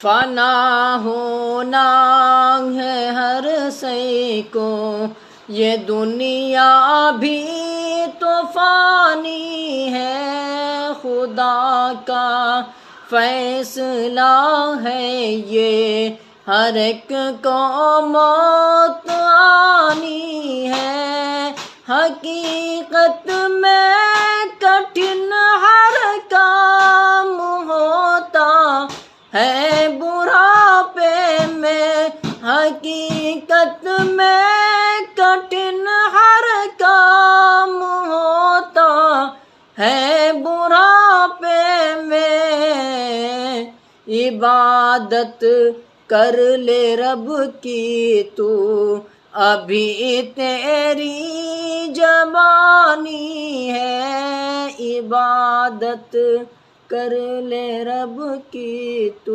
फना होना है हर शय को, ये दुनिया भी तो फानी है। खुदा का फैसला है ये, हर एक को मौत आनी है। हकीकत में कठिन हर काम होता है बुढ़ापे में। हकीकत में कठिन हर काम होता है बुढ़ापे में। इबादत कर ले रब की तू, अभी तेरी जवानी है। इबादत कर ले रब की तू।